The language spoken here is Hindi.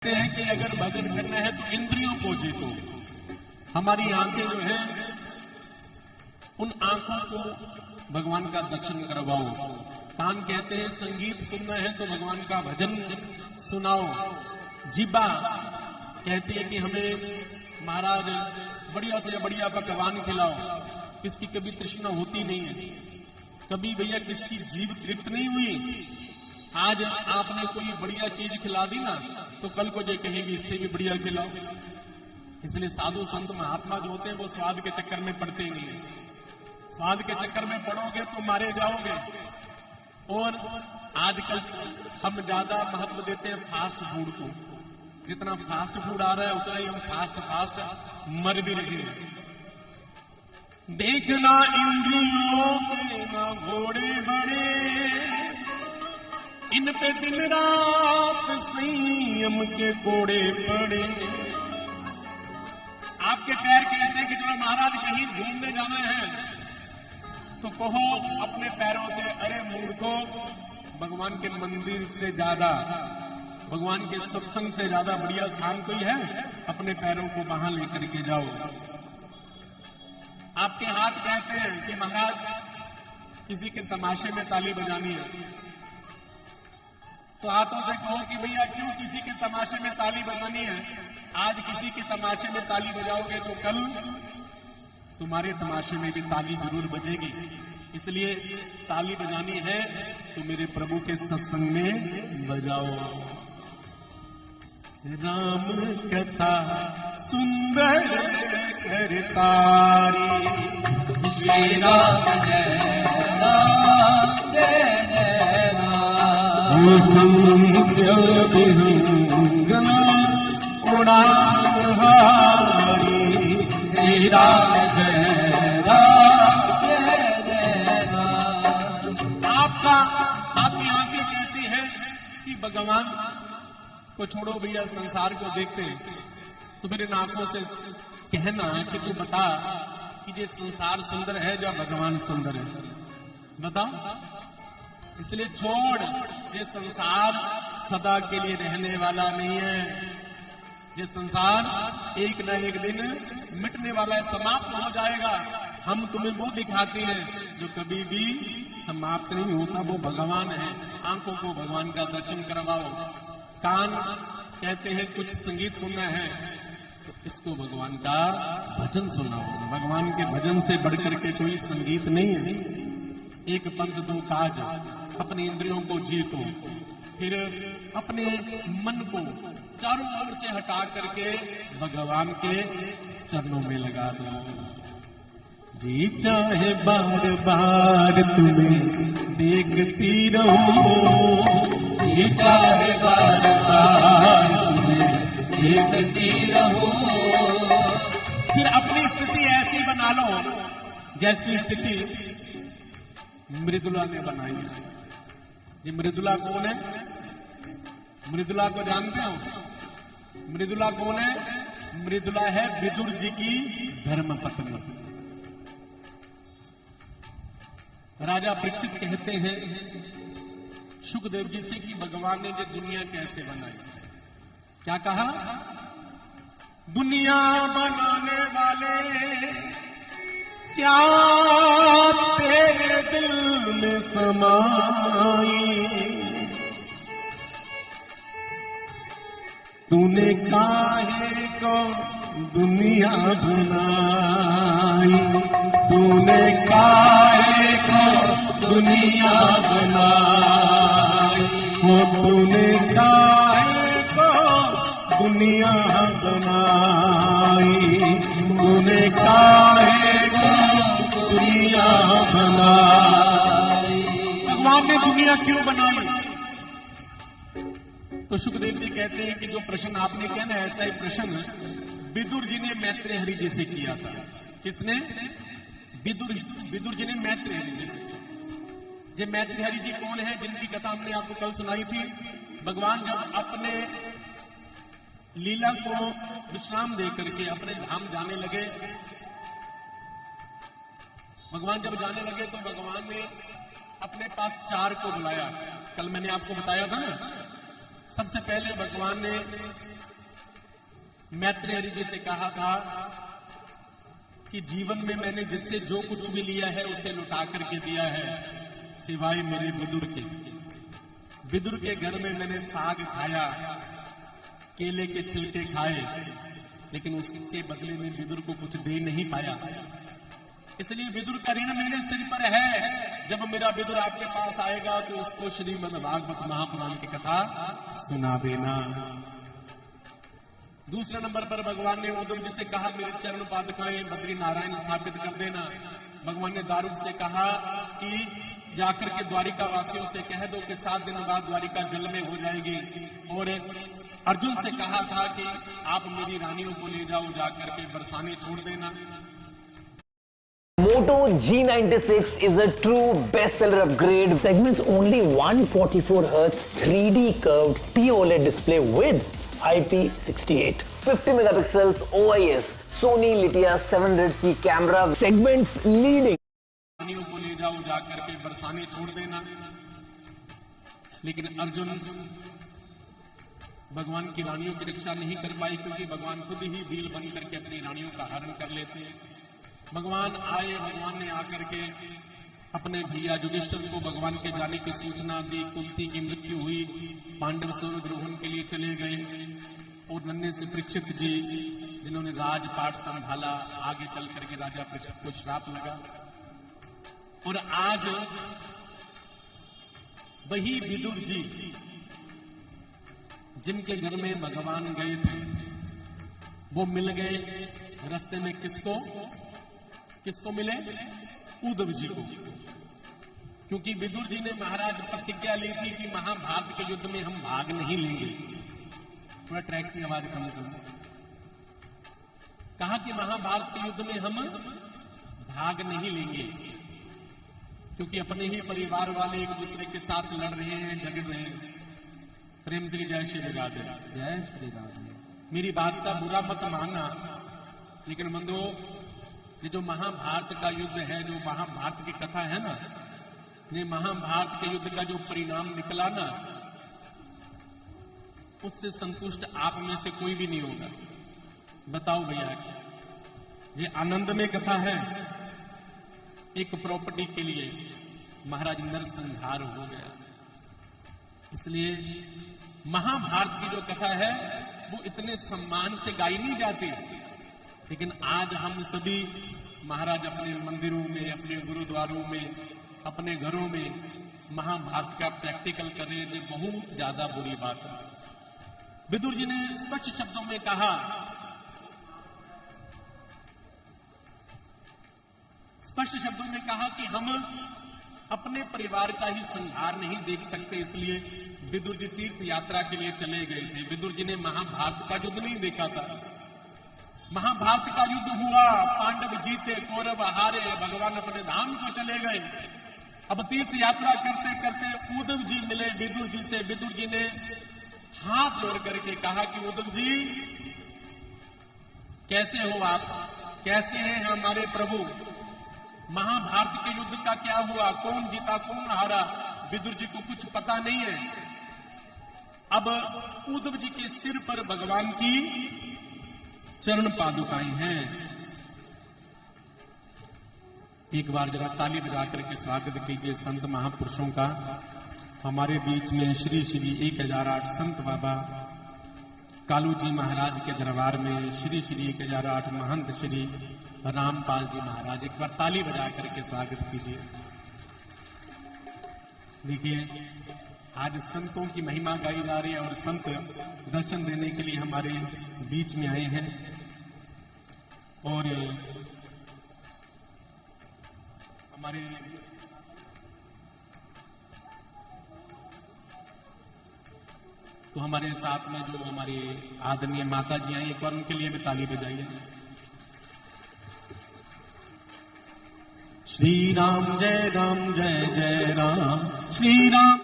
कहते हैं कि अगर भजन करना है तो इंद्रियों को जीतो। हमारी आंखें जो है, उन आंखों को भगवान का दर्शन करवाओ। कान कहते हैं संगीत सुनना है तो भगवान का भजन सुनाओ। जीभा कहती है कि हमें महाराज बढ़िया से बढ़िया पकवान खिलाओ। किसकी कभी तृष्णा होती नहीं है, कभी भैया किसकी जीभ तृप्त नहीं हुई। आज आपने कोई बढ़िया चीज खिला दी ना तो कल को जो कहेगी इससे भी बढ़िया खिलाओ। इसलिए साधु संत महात्मा जो होते हैं वो स्वाद के चक्कर में पड़ते नहीं है। स्वाद के चक्कर में पड़ोगे तो मारे जाओगे। और आजकल हम ज्यादा महत्व देते हैं फास्ट फूड को। जितना फास्ट फूड आ रहा है उतना ही हम फास्ट मर भी रहे हैं। देखना इंद्रियों के ना घोड़े बड़े, इन पे दिन रात संयम के कोड़े पड़े। आपके पैर कहते हैं कि चलो महाराज कहीं घूमने जाना है तो कहो अपने पैरों से, अरे मूर्खो, भगवान के मंदिर से ज्यादा, भगवान के सत्संग से ज्यादा बढ़िया स्थान कोई है? अपने पैरों को वहां लेकर के जाओ। आपके हाथ कहते हैं कि महाराज किसी के तमाशे में ताली बजानी है तो हाथों से कहो कि भैया क्यों किसी के तमाशे में ताली बजानी है? आज किसी के तमाशे में ताली बजाओगे तो कल तुम्हारे तमाशे में भी ताली जरूर बजेगी। इसलिए ताली बजानी है तो मेरे प्रभु के सत्संग में बजाओ। राम कथा सुंदर करतारी, श्री राम जय राम जय जय राम। संस्योगना उड़ान हारी, श्री राम जय राम जय जय राम। आपकी आंखें कहती है कि भगवान को छोड़ो भैया, संसार को देखते हैं तो मेरे आंखों से कहना कि तू बता कि ये संसार सुंदर है या भगवान सुंदर है? बताओ। इसलिए छोड़, ये संसार सदा के लिए रहने वाला नहीं है। ये संसार एक न एक दिन मिटने वाला है, समाप्त हो जाएगा। हम तुम्हें वो दिखाते हैं जो कभी भी समाप्त नहीं होता, वो भगवान है। आंखों को भगवान का दर्शन करवाओ। कान कहते हैं कुछ संगीत सुनना है तो इसको भगवान का भजन सुनाओ। भगवान के भजन से बढ़कर के कोई संगीत नहीं है। एक पंथ दो काज, अपनी इंद्रियों को जीतो, फिर अपने मन को चारों ओर से हटा करके भगवान के चरणों में लगा दो। जी चाहे बार बार तुम्हें देखती रहूं, जी चाहे बार बार तुम्हें देखती रहूं। फिर अपनी स्थिति ऐसी बना लो जैसी स्थिति मृदुला ने बनाई है। ये मृदुला कौन है? मृदुला को जानते हो? मृदुला कौन है? मृदुला है विदुर जी की धर्मपत्नी। राजा परीक्षित कहते हैं सुखदेव जी से कि भगवान ने ये दुनिया कैसे बनाई? क्या कहा? दुनिया बनाने वाले क्या तेरे दिल में समाई, तूने काहे को दुनिया बनाई, तूने काहे को दुनिया बनाई, वो तूने काहे को दुनिया बनाई, तूने काहे को दुनिया बनाई। भगवान ने दुनिया क्यों बनाई? तो सुखदेव जी कहते हैं कि जो प्रश्न आपने किया ना, ऐसा ही प्रश्न विदुर जी ने मैत्रेय हरि जी से किया था। किसने? विदुर जी ने मैत्रेय हरि जी से किया। ये मैत्रेय हरि जी कौन है? जिनकी कथा हमने आपको कल सुनाई थी। भगवान जब अपने लीला को विश्राम दे करके अपने धाम जाने लगे, भगवान जब जाने लगे तो भगवान ने अपने पास 4 को बुलाया। कल मैंने आपको बताया था ना, सबसे पहले भगवान ने मैत्रेय हरि जी से कहा था कि जीवन में मैंने जिससे जो कुछ भी लिया है उसे लुटा करके दिया है, सिवाय मेरे विदुर के। विदुर के घर में मैंने साग खाया, केले के छिलके खाए, लेकिन उसके बदले में विदुर को कुछ दे नहीं पाया। इसलिए विदुर का ऋण मेरे सिर पर है। जब मेरा विदुर आपके पास आएगा तो उसको श्रीमद् भागवत महापुराण की कथा सुना देना। दूसरे नंबर पर भगवान ने उद्धव जी से कहा, मेरे चरण पादुकाएं बद्री नारायण स्थापित कर देना। भगवान ने दारुक से कहा कि जाकर के द्वारिका वासियों से कह दो कि 7 दिन बाद द्वारिका जल में हो जाएगी। और अर्जुन से कहा था कि आप मेरी रानियों को ले जाओ, जाकर के बरसाने छोड़ देना। Moto G96 is a true bestseller upgrade. Segments only 144 Hz 3D curved POLED display with IP68. 50 megapixels OIS Sony Litia 700C camera. Segments leading. रानियों को ले जाओ, जाकर के बरसाने छोड़ देना। लेकिन अर्जुन भगवान की रानियों की रक्षा नहीं कर पाई, क्योंकि भगवान खुद ही भील बन करके अपनी रानियों का हरण कर लेते हैं। भगवान आए, भगवान ने आकर के अपने भैया युधिष्ठिर को भगवान के जाने की सूचना दी। कुंती की मृत्यु हुई, पांडव स्वर्गद्रोहण के लिए चले गए, और नन्हे से परीक्षित जी जिन्होंने राजपाट संभाला, आगे चल करके राजा परीक्षित को श्राप लगा। और आज वही विदुर जी जिनके घर में भगवान गए थे, वो मिल गए रास्ते में। किसको मिले? उद्धव जी को। क्योंकि विदुर जी ने महाराज प्रतिज्ञा ली थी कि महाभारत के युद्ध में हम भाग नहीं लेंगे। थोड़ा ट्रैक की आवाज कम करो। कहा कि महाभारत के युद्ध में हम भाग नहीं लेंगे, क्योंकि अपने ही परिवार वाले एक दूसरे के साथ लड़ रहे हैं, झगड़ रहे हैं। प्रेम से जय श्री राधे। जय श्री राधे। मेरी बात का बुरा मत मानना, लेकिन बंधुओं, ये जो महाभारत का युद्ध है, जो महाभारत की कथा है ना, ये महाभारत के युद्ध का जो परिणाम निकला ना, उससे संतुष्ट आप में से कोई भी नहीं होगा। बताओ भैया, ये आनंदमय कथा है। एक प्रॉपर्टी के लिए महाराज नरसंहार हो गया। इसलिए महाभारत की जो कथा है वो इतने सम्मान से गाई नहीं जाती। लेकिन आज हम सभी महाराज अपने मंदिरों में, अपने गुरुद्वारों में, अपने घरों में महाभारत का प्रैक्टिकल कर रहे थे। बहुत ज्यादा बुरी बात है। विदुर जी ने स्पष्ट शब्दों में कहा, कि हम अपने परिवार का ही संहार नहीं देख सकते। इसलिए विदुर जी तीर्थ यात्रा के लिए चले गए थे। विदुर जी ने महाभारत का युद्ध नहीं देखा था। महाभारत का युद्ध हुआ, पांडव जीते, कौरव हारे, भगवान अपने धाम को चले गए। अब तीर्थ यात्रा करते करते उद्धव जी मिले विदुर जी से। विदुर जी ने हाथ जोड़ करके कहा कि उद्धव जी, कैसे हो आप? कैसे हैं हमारे प्रभु? महाभारत के युद्ध का क्या हुआ? कौन जीता, कौन हारा? विदुर जी को कुछ पता नहीं है। अब उद्धव जी के सिर पर भगवान की चरण पादुकाएं हैं। एक बार जरा ताली बजा करके स्वागत कीजिए संत महापुरुषों का। हमारे बीच में श्री श्री 1008 संत बाबा कालू जी महाराज के दरबार में श्री श्री 1008 महंत श्री रामपाल जी महाराज। एक बार ताली बजा करके स्वागत कीजिए। देखिए, आज संतों की महिमा गाई जा रही है और संत दर्शन देने के लिए हमारे बीच में आए हैं। और हमारे हमारे साथ में जो हमारी आदरणीय माता जी आई, एक बार उनके लिए भी ताली बजाइए। श्री राम जय राम, जय जय राम, श्री राम।